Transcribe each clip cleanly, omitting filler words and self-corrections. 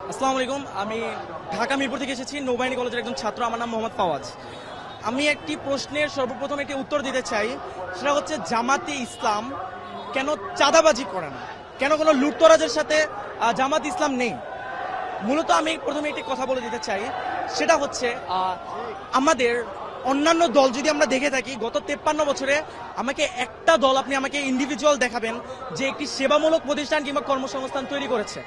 আসসালামু আলাইকুম। আমি ঢাকা মিরপুর থেকে এসেছি, নৌবাহিনী কলেজের একজন ছাত্র। আমার নাম মোহাম্মদ ফাওয়াজ। আমি একটি প্রশ্নের সর্বপ্রথম একটি উত্তর দিতে চাই। সেটা হচ্ছে, জামাতে ইসলাম কেন চাঁদাবাজি করে না, কেন কোনো লুটতরাজের সাথে জামাত ইসলাম নেই? মূলত আমি প্রথমে একটি কথা বলে দিতে চাই। সেটা হচ্ছে, আমাদের অন্যান্য দল যদি আমরা দেখে থাকি গত 53 বছরে, আমাকে একটা দল আপনি আমাকে ইন্ডিভিজুয়াল দেখাবেন যে একটি সেবামূলক প্রতিষ্ঠান কিংবা কর্মসংস্থান তৈরি করেছে?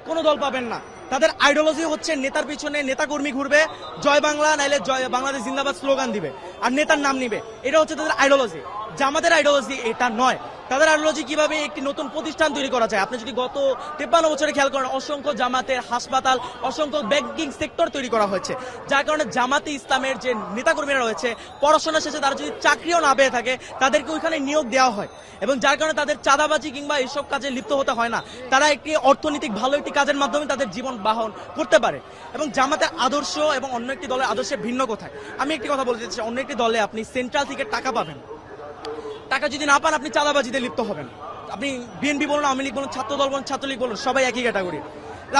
কোনো দল পাবেন না। তাদের আইডিওলজি হচ্ছে নেতার পিছনে নেতাকর্মী ঘুরবে, জয় বাংলা নাইলে জয় বাংলাদেশ জিন্দাবাদ স্লোগান দিবে আর নেতার নাম নিবে। এটা হচ্ছে তাদের আইডিওলজি। জামাতের আইডিওলজি এটা নয়। তাদের আইডিওলজি কিভাবে একটি নতুন প্রতিষ্ঠান তৈরি করা যায়। আপনি যদি গত 53 বছরে খেয়াল করেন, অসংখ্য জামাতের হাসপাতাল, অসংখ্য ব্যাংকিং সেক্টর তৈরি করা হয়েছে, যার কারণে জামাতে ইসলামের যে নেতাকর্মীরা রয়েছে, পড়াশোনা শেষে তারা যদি চাকরিও না পেয়ে থাকে, তাদেরকে ওইখানে নিয়োগ দেওয়া হয়, এবং যার কারণে তাদের চাঁদাবাজি কিংবা এইসব কাজে লিপ্ত হতে হয় না। তারা একটি অর্থনৈতিক ভালো একটি কাজের মাধ্যমে তাদের জীবন বাহন করতে পারে। এবং জামাতের আদর্শ এবং অন্য একটি দলের আদর্শে ভিন্ন কোথায়? আমি একটি কথা বলতে চাই, অন্য একটি দলে আপনি সেন্ট্রাল থেকে টাকা পাবেন, টাকা যদি না পান আপনি চাঁদাবাজিতে লিপ্ত হবেন। আপনি বিএনপি বলুন, আওয়ামী লীগ বলুন, ছাত্রদল বলুন, ছাত্রলীগ বলুন, সবাই একই ক্যাটাগরি।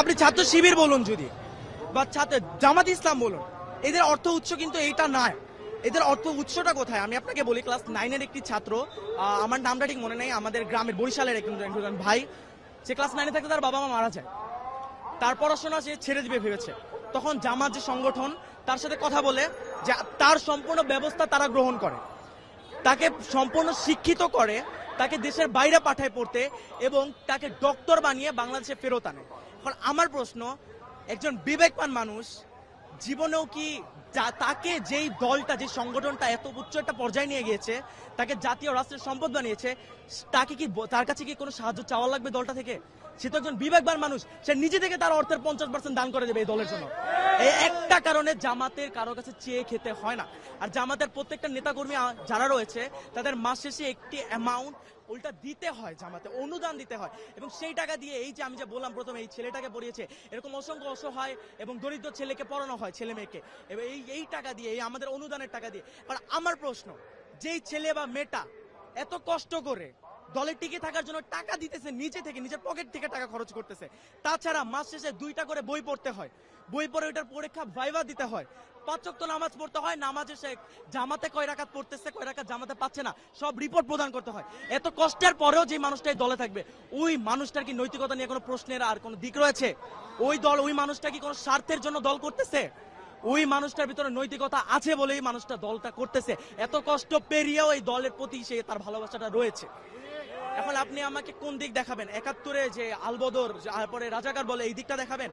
আপনি ছাত্র শিবির বলুন যদি, বা জামাত ইসলাম বলুন, এদের অর্থ উৎস কিন্তু এইটা নয়। এদের অর্থ উৎসটা কোথায় আমি আপনাকে বলি। ক্লাস 9-এর একটি ছাত্র, আমার নামটা ঠিক মনে নেই, আমাদের গ্রামের বরিশালের একজন ভাই, সে ক্লাস 9-এ থাকতে তার বাবা মা মারা যায়। তার পড়াশোনা সে ছেড়ে দিবে ভেবেছে। তখন জামাত যে সংগঠন তার সাথে কথা বলে, যে তার সম্পূর্ণ ব্যবস্থা তারা গ্রহণ করে, তাকে সম্পূর্ণ শিক্ষিত করে, তাকে দেশের বাইরে পাঠায় পড়তে, এবং তাকে ডক্টর বানিয়ে বাংলাদেশে ফেরত আনে। এখন আমার প্রশ্ন, একজন বিবেকবান মানুষ জীবনেও কি তাকে যেই দলটা, যে সংগঠনটা এত উচ্চ একটা পর্যায়ে নিয়ে গিয়েছে, তাকে জাতীয় রাষ্ট্রের সম্পদ বানিয়েছে, তাকে কি, তার কাছে কি কোনো সাহায্য চাওয়া লাগবে দলটা থেকে? সে তো একজন বিবেকবান মানুষ, সে নিজে থেকে তার অর্থের 50% দান করে দেবে এই দলের জন্য। এই একটা কারণে জামাতের কারো কাছে চেয়ে খেতে হয় না। আর জামাতের প্রত্যেকটা নেতাকর্মী যারা রয়েছে, তাদের মাস শেষে একটি অ্যামাউন্ট উল্টা দিতে হয়, জামাতে অনুদান দিতে হয়, এবং সেই টাকা দিয়ে, এই যে আমি যে বললাম প্রথমে, এই ছেলেটাকে পড়িয়েছে, এরকম অসংখ্য অসহায় এবং দরিদ্র ছেলেকে পড়ানো হয়, ছেলে মেয়েকে, এবং এই টাকা দিয়ে, এই আমাদের অনুদানের টাকা দিয়ে। আর আমার প্রশ্ন, যেই ছেলে বা মেয়েটা এত কষ্ট করে দলে টিকে থাকার জন্য টাকা দিতেছে, নিজে থেকে, নিজের পকেট থেকে টাকা খরচ করতেছে, তাছাড়া মাস শেষে 2টা করে বই পড়তে হয়, বই পড়ে ওইটার পরীক্ষা ভাইভা দিতে হয়, 5 ওয়াক্ত নামাজ পড়তে হয়, নামাজে সে জামাতে কয় রাকাত পড়তেছে, কয় রাকাত জামাতে পাচ্ছে না, সব রিপোর্ট প্রদান করতে হয়। এত কষ্টের পরেও যে মানুষটাই দলে থাকবে, ওই মানুষটার কি নৈতিকতা নিয়ে কোনো প্রশ্নের আর কোনো দিক রয়েছে? ওই মানুষটা কি কোনো স্বার্থের জন্য দল করতেছে? ওই মানুষটার ভিতরে নৈতিকতা আছে বলেই মানুষটা দলটা করতেছে। এত কষ্ট পেরিয়েও এই দলের প্রতি সে তার ভালোবাসাটা রয়েছে। এখন আপনি আমাকে কোন দিক দেখাবেন? 71-এ যে আলবদর, তারপরে রাজাকার বলে, এই দিকটা দেখাবেন?